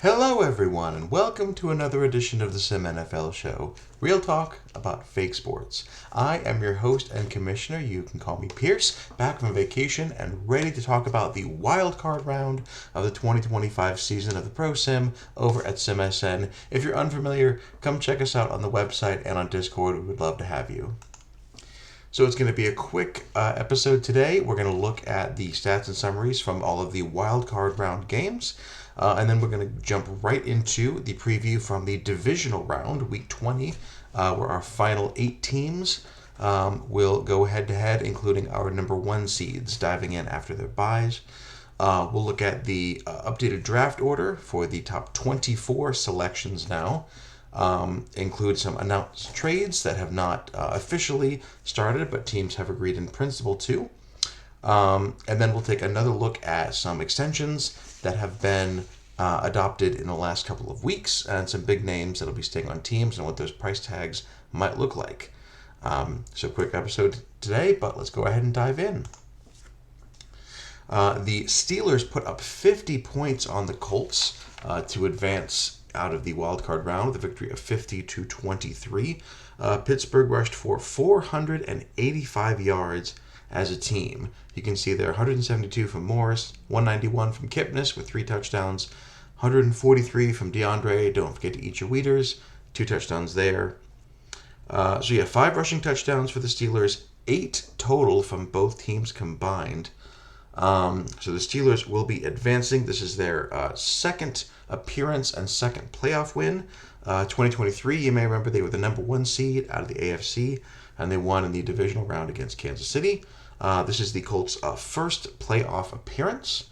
Hello, everyone, and welcome to another edition of the SimNFL show. Real talk about fake sports. I am your host and commissioner. You can call me Pierce, back from vacation and ready to talk about the wild card round of the 2025 season of the Pro Sim over at SimSN. If you're unfamiliar, come check us out on the website and on Discord. We would love to have you. So it's going to be a quick episode today. We're going to look at the stats and summaries from all of the wild card round games. And then we're going to jump right into the preview from the divisional round, week 20, where our final 8 teams will go head-to-head, including our number 1 seeds, diving in after their byes. We'll look at the updated draft order for the top 24 selections now. Include some announced trades that have not officially started, but teams have agreed in principle to. And then we'll take another look at some extensions that have been adopted in the last couple of weeks, and some big names that'll be staying on teams and what those price tags might look like. So quick episode today, but let's go ahead and dive in. The Steelers put up 50 points on the Colts to advance out of the wildcard round with a victory of 50-23. Pittsburgh rushed for 485 yards as a team. You can see there 172 from Morris, 191 from Kipnis with 3 touchdowns, 143 from DeAndre. Don't forget to eat your Weeders. 2 touchdowns there. 5 rushing touchdowns for the Steelers, 8 total from both teams combined. So the Steelers will be advancing. This is their second appearance and second playoff win. 2023, you may remember they were the number 1 seed out of the AFC, and they won in the divisional round against Kansas City. This is the Colts' first playoff appearance,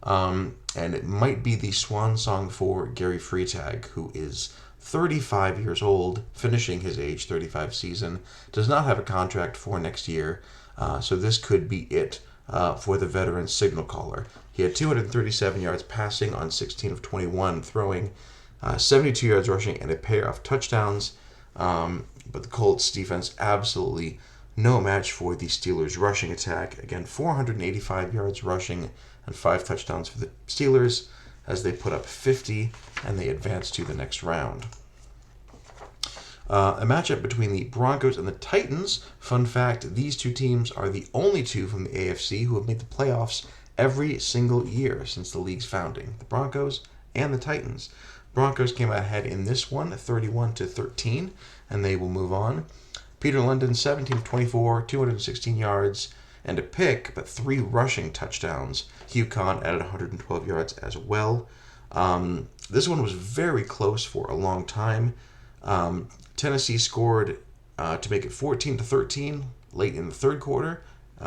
and it might be the swan song for Gary Freitag, who is 35 years old, finishing his age 35 season, does not have a contract for next year, so this could be it for the veteran signal caller. He had 237 yards passing on 16 of 21 throwing, 72 yards rushing, and a pair of touchdowns. But the Colts defense absolutely no match for the Steelers rushing attack. Again, 485 yards rushing and 5 touchdowns for the Steelers as they put up 50 and they advance to the next round. A matchup between the Broncos and the Titans. Fun fact, these 2 teams are the only 2 from the AFC who have made the playoffs every single year since the league's founding. The Broncos and the Titans. Broncos came out ahead in this one, 31-13, and they will move on. Peter London, 17 of 24, 216 yards, and a pick, but 3 rushing touchdowns. Hugh Kahn added 112 yards as well. This one was very close for a long time. Tennessee scored to make it 14-13 late in the third quarter,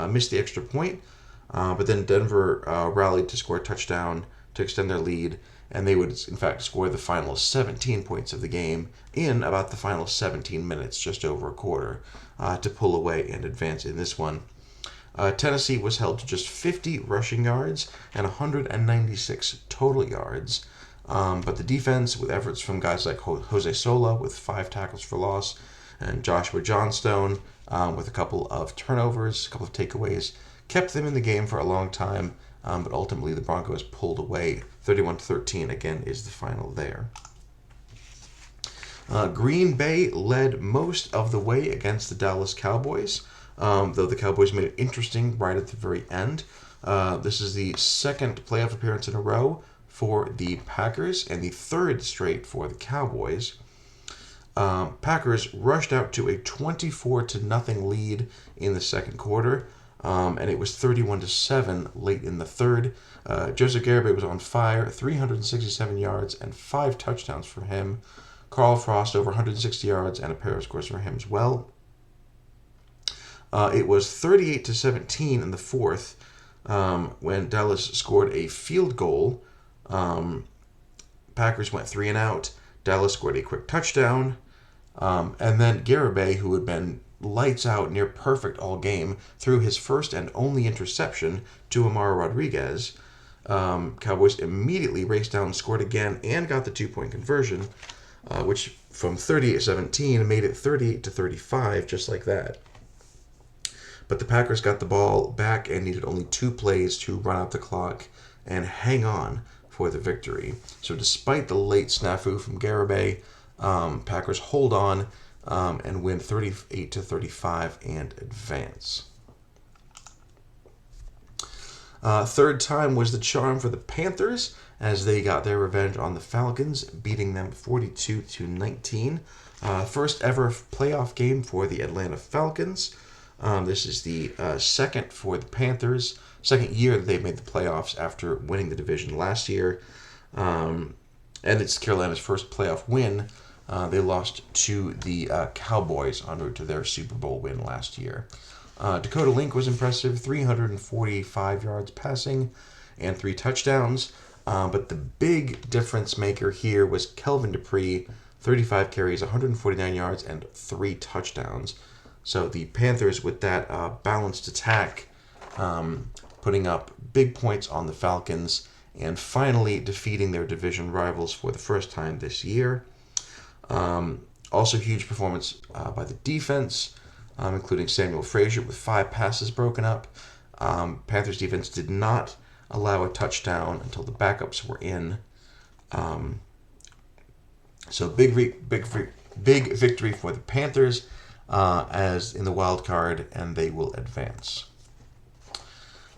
missed the extra point, but then Denver rallied to score a touchdown to extend their lead, and they would, in fact, score the final 17 points of the game in about the final 17 minutes, just over a quarter, to pull away and advance in this one. Tennessee was held to just 50 rushing yards and 196 total yards. But the defense, with efforts from guys like Jose Sola with 5 tackles for loss, and Joshua Johnstone with a couple of turnovers, a couple of takeaways, kept them in the game for a long time. But ultimately, the Broncos pulled away. 31-13 again is the final there. Green Bay led most of the way against the Dallas Cowboys, though the Cowboys made it interesting right at the very end. This is the second playoff appearance in a row for the Packers and the third straight for the Cowboys. Packers rushed out to a 24-0 lead in the second quarter, and it was 31-7 late in the third. Joseph Garibay was on fire, 367 yards and 5 touchdowns for him. Carl Frost over 160 yards and a pair of scores for him as well. It was 38-17 in the fourth when Dallas scored a field goal. Packers went 3 and out. Dallas scored a quick touchdown. And then Garibay, who had been lights out, near perfect all game, threw his first and only interception to Amaro Rodriguez. Cowboys immediately raced down, scored again, and got the 2-point conversion, which from 38-17 made it 38-35, just like that. But the Packers got the ball back and needed only 2 plays to run out the clock and hang on for the victory. So despite the late snafu from Garibay, Packers hold on and win 38-35 and advance. Third time was the charm for the Panthers as they got their revenge on the Falcons, beating them 42-19. First ever playoff game for the Atlanta Falcons. This is the second for the Panthers, second year that they've made the playoffs after winning the division last year. And it's Carolina's first playoff win. They lost to the Cowboys en route to their Super Bowl win last year. Dakota Link was impressive, 345 yards passing and 3 touchdowns. But the big difference maker here was Kelvin Dupree, 35 carries, 149 yards, and 3 touchdowns. So the Panthers, with that balanced attack, putting up big points on the Falcons and finally defeating their division rivals for the first time this year. Also huge performance by the defense, including Samuel Frazier with 5 passes broken up. Panthers defense did not allow a touchdown until the backups were in. So big victory for the Panthers as in the wild card, and they will advance.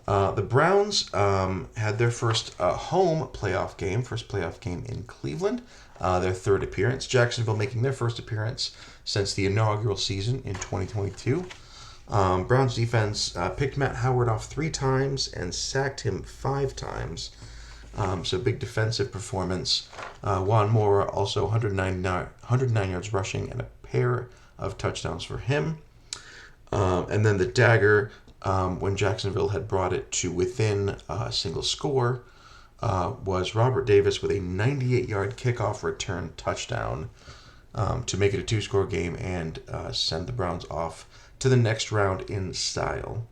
The Browns had their first home playoff game, first playoff game in Cleveland, their third appearance. Jacksonville making their first appearance since the inaugural season in 2022. Browns defense picked Matt Howard off 3 times and sacked him 5 times. So big defensive performance. Juan Mora also 109 yards rushing and a pair of touchdowns for him. And then the dagger, when Jacksonville had brought it to within a single score, was Robert Davis with a 98-yard kickoff return touchdown to make it a 2-score game and send the Browns off to the next round in style.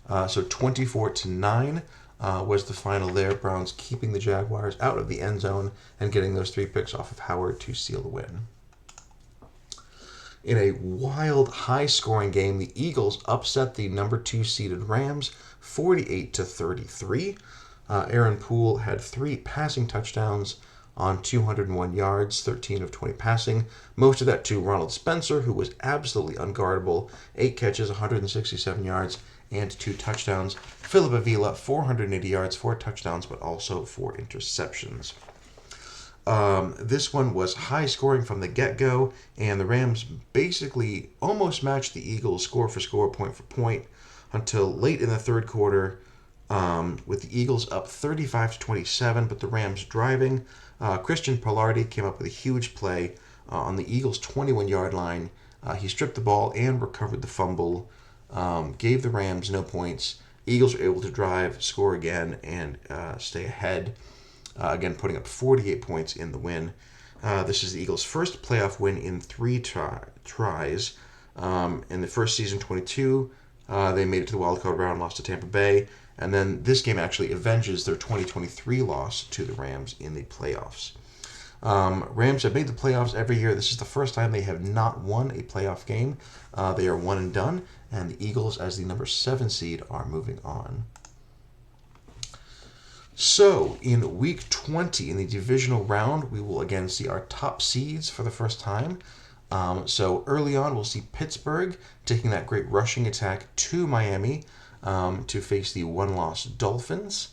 So 24-9 was the final there. Browns keeping the Jaguars out of the end zone and getting those 3 picks off of Howard to seal the win. In a wild, high-scoring game, the Eagles upset the number 2 seeded Rams 48-33. Aaron Poole had 3 passing touchdowns on 201 yards, 13 of 20 passing. Most of that to Ronald Spencer, who was absolutely unguardable. 8 catches, 167 yards, and 2 touchdowns. Philip Avila, 480 yards, 4 touchdowns, but also 4 interceptions. This one was high scoring from the get-go, and the Rams basically almost matched the Eagles score for score, point for point, until late in the third quarter, with the Eagles up 35-27, but the Rams driving. Christian Palardi came up with a huge play on the Eagles' 21-yard line. He stripped the ball and recovered the fumble, gave the Rams no points. Eagles were able to drive, score again, and stay ahead. Again, putting up 48 points in the win. This is the Eagles' first playoff win in 3 tries. In the first season, 22, they made it to the wildcard round, lost to Tampa Bay. And then this game actually avenges their 2023 loss to the Rams in the playoffs. Rams have made the playoffs every year. This is the first time they have not won a playoff game. They are one and done, and the Eagles, as the number 7 seed, are moving on. So, in Week 20, in the divisional round, we will again see our top seeds for the first time. So early on, we'll see Pittsburgh taking that great rushing attack to Miami to face the one-loss Dolphins.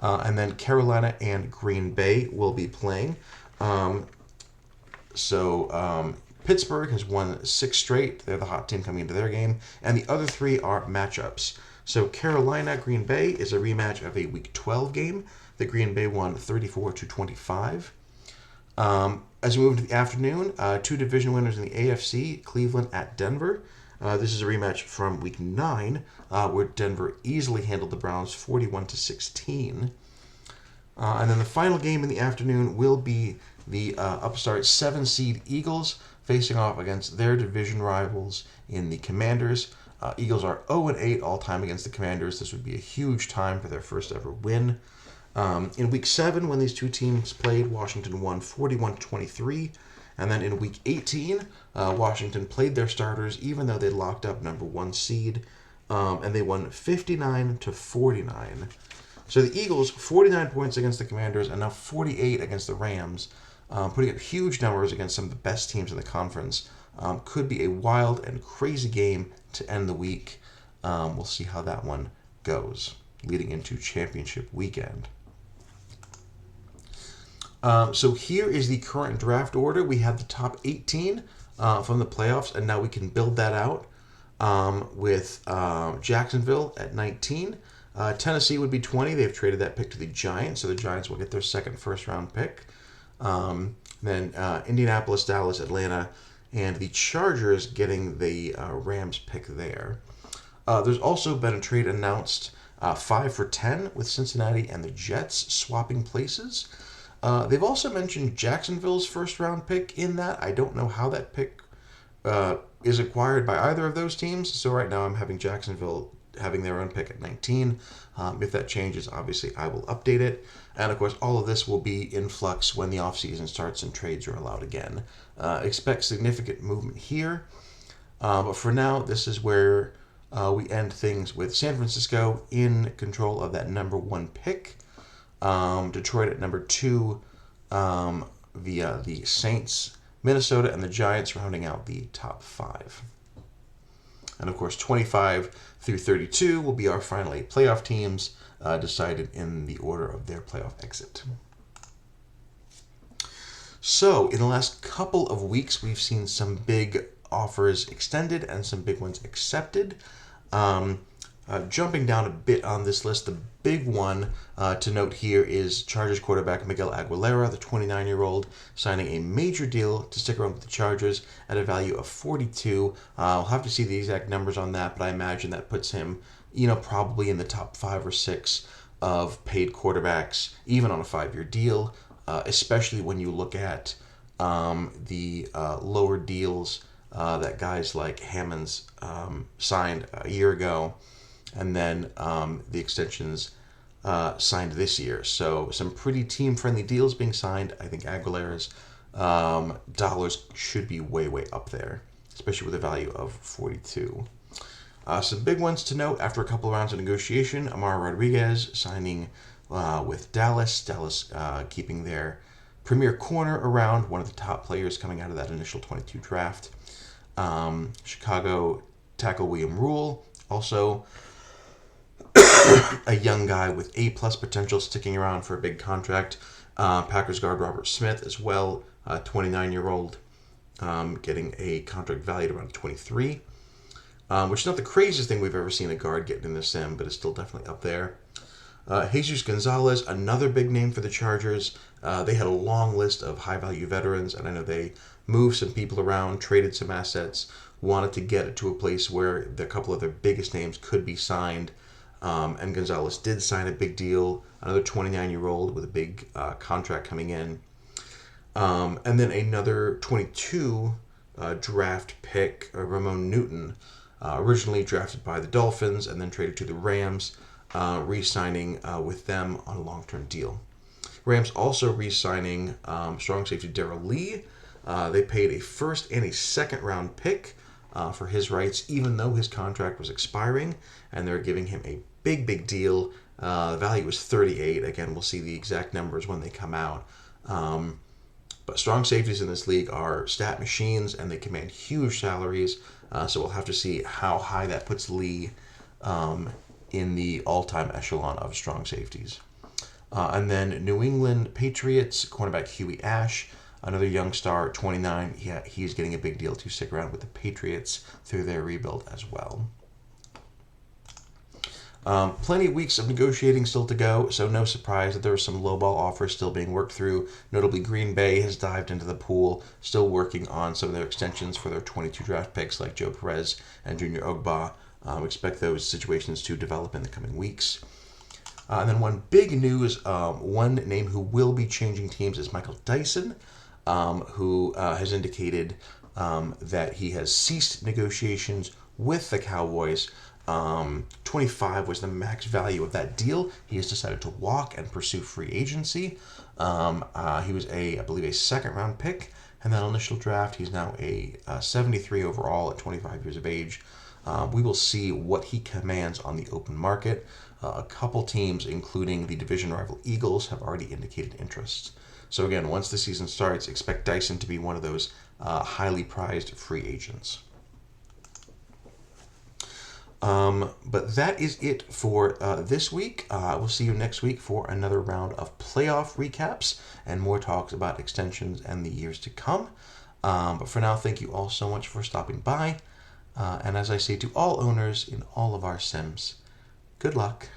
And then Carolina and Green Bay will be playing. Pittsburgh has won 6 straight. They're the hot team coming into their game. And the other 3 are matchups. So Carolina Green Bay is a rematch of a Week 12 game that Green Bay won 34-25. As we move into the afternoon, 2 division winners in the AFC, Cleveland at Denver. This is a rematch from Week 9, where Denver easily handled the Browns 41-16. And then the final game in the afternoon will be the upstart 7-seed Eagles facing off against their division rivals in the Commanders. Eagles are 0-8 all-time against the Commanders. This would be a huge time for their first ever win. In Week 7, when these 2 teams played, Washington won 41-23. And then in Week 18, Washington played their starters, even though they locked up number 1 seed, and they won 59-49. So the Eagles, 49 points against the Commanders, and now 48 against the Rams, putting up huge numbers against some of the best teams in the conference. Could be a wild and crazy game to end the week. We'll see how that one goes leading into championship weekend. So here is the current draft order. We have the top 18 from the playoffs, and now we can build that out with Jacksonville at 19. Tennessee would be 20. They've traded that pick to the Giants, so the Giants will get their second first-round pick. Then Indianapolis, Dallas, Atlanta, and the Chargers getting the Rams pick there. There's also been a trade announced 5 for 10 with Cincinnati and the Jets swapping places. They've also mentioned Jacksonville's first-round pick in that. I don't know how that pick is acquired by either of those teams. So right now I'm having Jacksonville having their own pick at 19. If that changes, obviously I will update it. And of course, all of this will be in flux when the offseason starts and trades are allowed again. Expect significant movement here. But for now, this is where we end things with San Francisco in control of that number 1 pick. Detroit at number 2 via the Saints, Minnesota, and the Giants rounding out the top 5. And of course, 25 through 32 will be our final 8 playoff teams, decided in the order of their playoff exit. So, in the last couple of weeks, we've seen some big offers extended and some big ones accepted. Jumping down a bit on this list, the big one to note here is Chargers quarterback Miguel Aguilera, the 29-year-old, signing a major deal to stick around with the Chargers at a value of 42. I'll have to see the exact numbers on that, but I imagine that puts him, probably in the top 5 or 6 of paid quarterbacks, even on a 5-year deal, especially when you look at the lower deals that guys like Hammonds signed a year ago, and then the extensions signed this year. So some pretty team-friendly deals being signed. I think Aguilera's dollars should be way, way up there, especially with a value of 42. Some big ones to note after a couple of rounds of negotiation. Amar Rodriguez signing with Dallas. Dallas keeping their premier corner around, one of the top players coming out of that initial 22 draft. Chicago tackle William Rule, also a young guy with A-plus potential sticking around for a big contract. Packers guard Robert Smith as well, 29-year-old, getting a contract valued around 23, which is not the craziest thing we've ever seen a guard get in the sim, but it's still definitely up there. Jesus Gonzalez, another big name for the Chargers. They had a long list of high-value veterans, and I know they moved some people around, traded some assets, wanted to get it to a place where a couple of their biggest names could be signed. And Gonzalez did sign a big deal, another 29-year-old with a big contract coming in. And then another 22 draft pick, Ramon Newton, originally drafted by the Dolphins and then traded to the Rams, re-signing with them on a long-term deal. Rams also re-signing strong safety Darrell Lee. They paid a first and a second-round pick for his rights, even though his contract was expiring, and they're giving him a big deal. The value was 38. Again, we'll see the exact numbers when they come out. But strong safeties in this league are stat machines, and they command huge salaries. So we'll have to see how high that puts Lee in the all-time echelon of strong safeties. And then New England Patriots cornerback Huey Ash, another young star, 29. He's getting a big deal to stick around with the Patriots through their rebuild as well. Plenty of weeks of negotiating still to go, so no surprise that there are some lowball offers still being worked through. Notably, Green Bay has dived into the pool, still working on some of their extensions for their 22 draft picks like Joe Perez and Junior Ogba. Expect those situations to develop in the coming weeks. And then one big news, one name who will be changing teams is Michael Dyson, who has indicated that he has ceased negotiations with the Cowboys. 25 was the max value of that deal. He has decided to walk and pursue free agency. He was I believe a second round pick in that initial draft. He's now a 73 overall at 25 years of age. We will see what he commands on the open market. A couple teams, including the division rival Eagles, have already indicated interest. So again, once the season starts, expect Dyson to be one of those highly prized free agents. But that is it for this week. We'll see you next week for another round of playoff recaps and more talks about extensions and the years to come. But for now, thank you all so much for stopping by. And as I say to all owners in all of our sims, good luck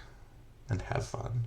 and have fun.